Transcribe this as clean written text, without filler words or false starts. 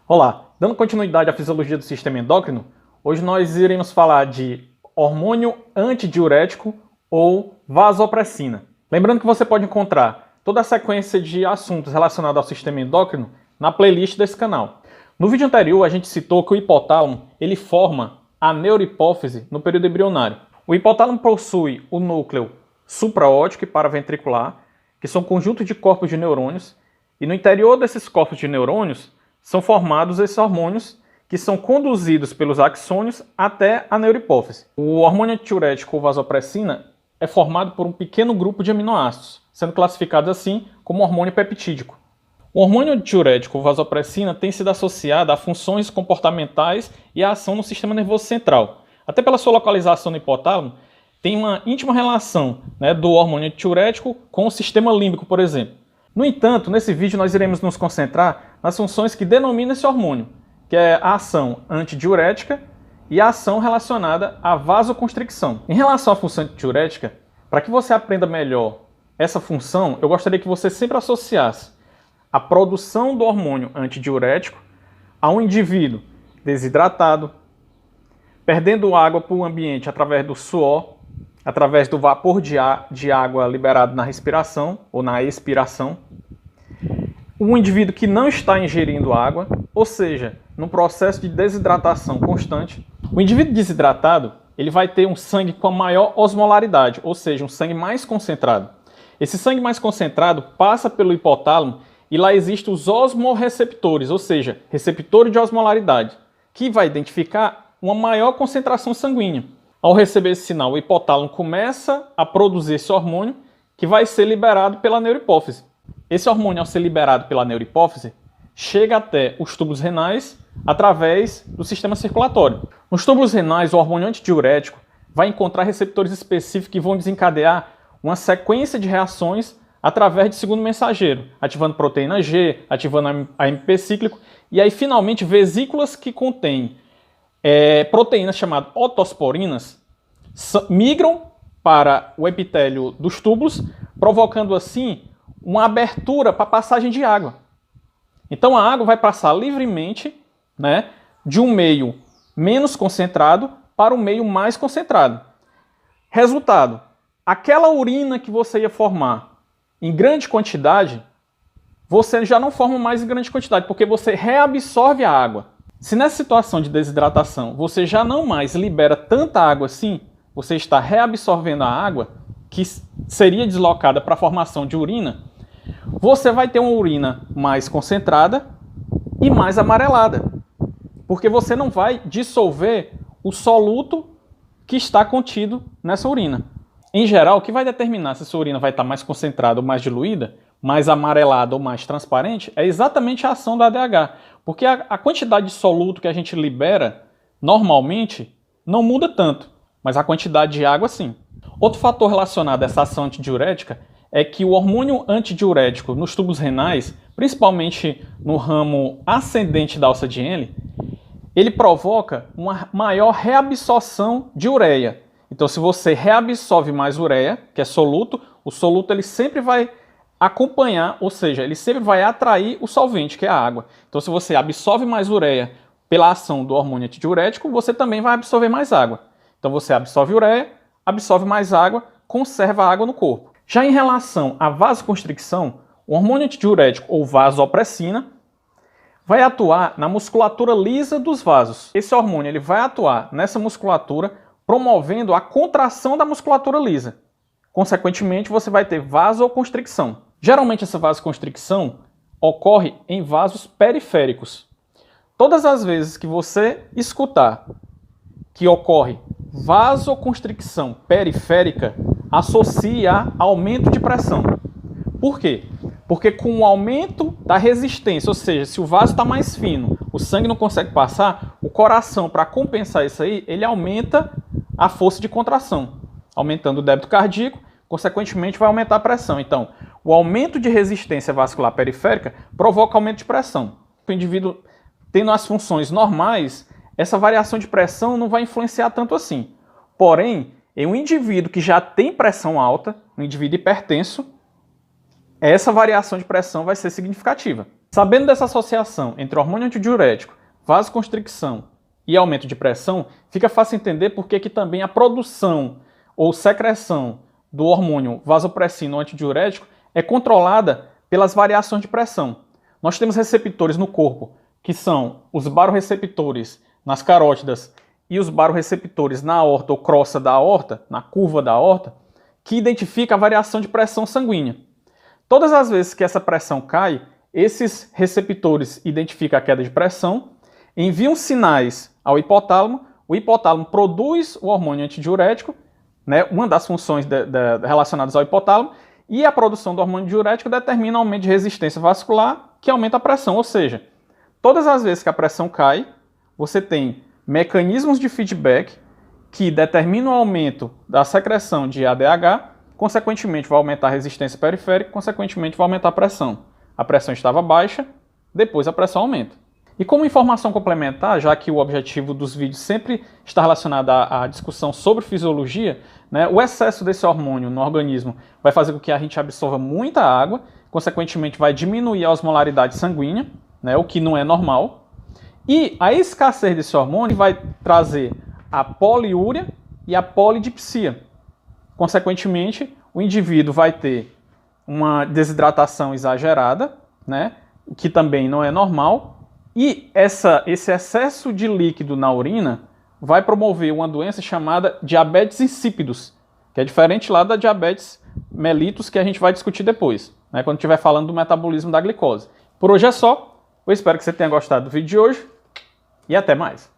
Olá, dando continuidade à fisiologia do sistema endócrino, hoje nós iremos falar de hormônio antidiurético ou vasopressina. Lembrando que você pode encontrar toda a sequência de assuntos relacionados ao sistema endócrino na playlist desse canal. No vídeo anterior a gente citou que o hipotálamo ele forma a neurohipófise no período embrionário. O hipotálamo possui o núcleo supraóptico e paraventricular, que são conjuntos de corpos de neurônios, e no interior desses corpos de neurônios são formados esses hormônios que são conduzidos pelos axônios até a neurohipófise. O hormônio antidiurético ou vasopressina é formado por um pequeno grupo de aminoácidos, sendo classificado assim como hormônio peptídico. O hormônio antidiurético ou vasopressina tem sido associado a funções comportamentais e a ação no sistema nervoso central. Até pela sua localização no hipotálamo, tem uma íntima relação do hormônio antidiurético com o sistema límbico, por exemplo. No entanto, nesse vídeo nós iremos nos concentrar nas funções que denominam esse hormônio, que é a ação antidiurética e a ação relacionada à vasoconstricção. Em relação à função antidiurética, para que você aprenda melhor essa função, eu gostaria que você sempre associasse a produção do hormônio antidiurético a um indivíduo desidratado, perdendo água para o ambiente através do suor, através do vapor de água liberado na respiração ou na expiração. Um indivíduo que não está ingerindo água, ou seja, num processo de desidratação constante. O indivíduo desidratado ele vai ter um sangue com a maior osmolaridade, ou seja, um sangue mais concentrado. Esse sangue mais concentrado passa pelo hipotálamo e lá existem os osmorreceptores, ou seja, receptores de osmolaridade, que vai identificar uma maior concentração sanguínea. Ao receber esse sinal, o hipotálamo começa a produzir esse hormônio que vai ser liberado pela neurohipófise. Esse hormônio, ao ser liberado pela neurohipófise, chega até os túbulos renais através do sistema circulatório. Nos túbulos renais, o hormônio antidiurético vai encontrar receptores específicos que vão desencadear uma sequência de reações através de segundo mensageiro, ativando proteína G, ativando AMP cíclico, e aí finalmente vesículas que contêm proteínas chamadas otosporinas migram para o epitélio dos túbulos, provocando assim uma abertura para a passagem de água. Então a água vai passar livremente de um meio menos concentrado para um meio mais concentrado. Resultado, aquela urina que você ia formar em grande quantidade, você já não forma mais em grande quantidade, porque você reabsorve a água. Se nessa situação de desidratação você já não mais libera tanta água assim, você está reabsorvendo a água que seria deslocada para a formação de urina, você vai ter uma urina mais concentrada e mais amarelada, porque você não vai dissolver o soluto que está contido nessa urina. Em geral, o que vai determinar se essa urina vai estar mais concentrada ou mais diluída, mais amarelada ou mais transparente, é exatamente a ação do ADH. Porque a quantidade de soluto que a gente libera, normalmente, não muda tanto, mas a quantidade de água, sim. Outro fator relacionado a essa ação antidiurética é que o hormônio antidiurético nos tubos renais, principalmente no ramo ascendente da alça de Henle, ele provoca uma maior reabsorção de ureia. Então, se você reabsorve mais ureia, que é soluto, o soluto ele sempre vai acompanhar, ou seja, ele sempre vai atrair o solvente, que é a água. Então, se você absorve mais ureia pela ação do hormônio antidiurético, você também vai absorver mais água. Então, você absorve ureia, absorve mais água, conserva a água no corpo. Já em relação à vasoconstricção, o hormônio antidiurético ou vasopressina vai atuar na musculatura lisa dos vasos. Esse hormônio ele vai atuar nessa musculatura, promovendo a contração da musculatura lisa. Consequentemente, você vai ter vasoconstricção. Geralmente, essa vasoconstricção ocorre em vasos periféricos. Todas as vezes que você escutar que ocorre vasoconstricção periférica, associe a aumento de pressão. Por quê? Porque com o aumento da resistência, ou seja, se o vaso está mais fino, o sangue não consegue passar, o coração, para compensar isso aí, ele aumenta a força de contração, aumentando o débito cardíaco, consequentemente vai aumentar a pressão. Então, o aumento de resistência vascular periférica provoca aumento de pressão. O indivíduo tendo as funções normais, essa variação de pressão não vai influenciar tanto assim. Porém, em um indivíduo que já tem pressão alta, um indivíduo hipertenso, essa variação de pressão vai ser significativa. Sabendo dessa associação entre hormônio antidiurético, vasoconstricção e aumento de pressão, fica fácil entender por que também a produção ou secreção do hormônio vasopressina ou antidiurético é controlada pelas variações de pressão. Nós temos receptores no corpo, que são os barorreceptores nas carótidas e os barorreceptores na aorta ou crosta da aorta, na curva da aorta, que identifica a variação de pressão sanguínea. Todas as vezes que essa pressão cai, esses receptores identificam a queda de pressão, enviam sinais ao hipotálamo, o hipotálamo produz o hormônio antidiurético, né, uma das funções relacionadas ao hipotálamo, e a produção do hormônio diurético determina o aumento de resistência vascular, que aumenta a pressão. Ou seja, todas as vezes que a pressão cai, você tem mecanismos de feedback que determinam o aumento da secreção de ADH, consequentemente vai aumentar a resistência periférica, consequentemente vai aumentar a pressão. A pressão estava baixa, depois a pressão aumenta. E como informação complementar, já que o objetivo dos vídeos sempre está relacionado à discussão sobre fisiologia, né, o excesso desse hormônio no organismo vai fazer com que a gente absorva muita água, consequentemente vai diminuir a osmolaridade sanguínea, né, o que não é normal. E a escassez desse hormônio vai trazer a poliúria e a polidipsia. Consequentemente, o indivíduo vai ter uma desidratação exagerada, né, o que também não é normal. E esse excesso de líquido na urina vai promover uma doença chamada diabetes insípidos, que é diferente lá da diabetes mellitus, que a gente vai discutir depois, né, quando estiver falando do metabolismo da glicose. Por hoje é só. Eu espero que você tenha gostado do vídeo de hoje e até mais.